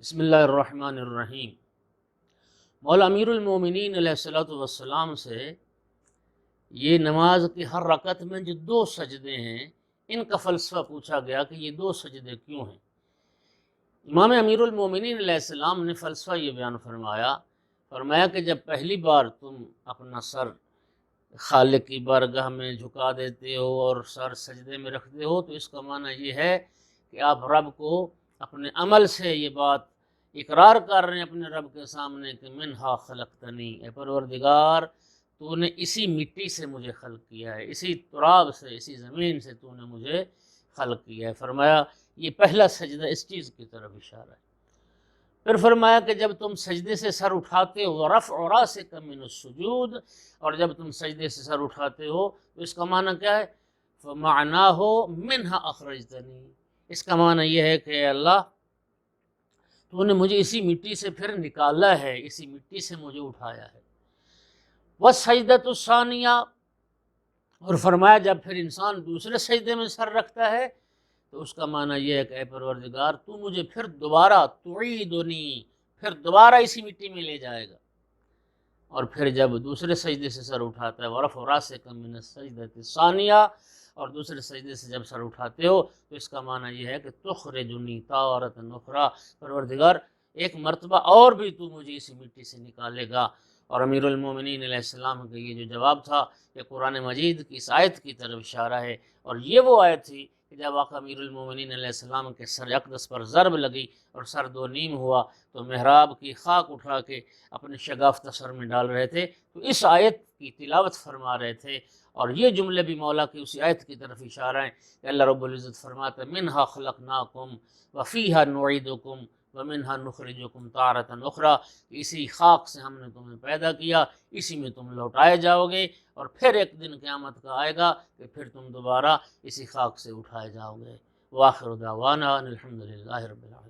بسم اللہ الرحمن الرحیم۔ مولا امیر المومنین علیہ الصلوۃ والسلام سے یہ نماز کی ہر رکعت میں جو دو سجدے ہیں ان کا فلسفہ پوچھا گیا کہ یہ دو سجدے کیوں ہیں۔ امام امیر المومنین علیہ السلام نے فلسفہ یہ بیان فرمایا کہ جب پہلی بار تم اپنا سر خالق کی بارگاہ میں جھکا دیتے ہو اور سر سجدے میں رکھتے ہو تو اس کا معنی یہ ہے کہ آپ رب کو اپنے عمل سے یہ بات اقرار کر رہے ہیں اپنے رب کے سامنے کہ منہا خلقتنی، اے پروردگار تو نے اسی مٹی سے مجھے خلق کیا ہے، اسی تراب سے، اسی زمین سے تو نے مجھے خلق کیا ہے۔ فرمایا یہ پہلا سجدہ اس چیز کی طرف اشارہ ہے۔ پھر فرمایا کہ جب تم سجدے سے سر اٹھاتے ہو رفع راسک من السجود، اور جب تم سجدے سے سر اٹھاتے ہو تو اس کا معنی کیا ہے؟ فمعناہ منہا اخرجتنی، اس کا معنی یہ ہے کہ اے اللہ تو نے مجھے اسی مٹی سے پھر نکالا ہے، اسی مٹی سے مجھے اٹھایا ہے۔ والسجدۃ الثانیہ، اور فرمایا جب پھر انسان دوسرے سجدے میں سر رکھتا ہے تو اس کا معنی یہ ہے کہ اے پروردگار تو مجھے پھر دوبارہ تعیدنی، پھر دوبارہ اسی مٹی میں لے جائے گا۔ اور پھر جب دوسرے سجدے سے سر اٹھاتا ہے ورفع راسک من السجدۃ الثانیہ، اور دوسرے سجدے سے جب سر اٹھاتے ہو تو اس کا معنی یہ ہے کہ تخرجنی تارۃ اخری، پروردگار ایک مرتبہ اور بھی تو مجھے اسی مٹی سے نکالے گا۔ اور امیر المومنین علیہ السلام کا یہ جو جواب تھا یہ قرآن مجید کی اس آیت کی طرف اشارہ ہے، اور یہ وہ آیت تھی کہ جب آقا امیر المومنین علیہ السلام کے سر اقدس پر ضرب لگی اور سر دو نیم ہوا تو محراب کی خاک اٹھا کے اپنے شگافتہ سر میں ڈال رہے تھے، تو اس آیت کی تلاوت فرما رہے تھے، اور یہ جملے بھی مولا کی اسی آیت کی طرف اشارہ ہیں کہ اللہ رب العزت فرماتا ہے منہا خلقناکم وفیہا نعیدکم ومنہا نخرجکم تارۃ اخری، اسی خاک سے ہم نے تمہیں پیدا کیا، اسی میں تم لوٹائے جاؤ گے، اور پھر ایک دن قیامت کا آئے گا کہ پھر تم دوبارہ اسی خاک سے اٹھائے جاؤ گے۔ وآخر دعوانا ان الحمد للہ رب العالمین۔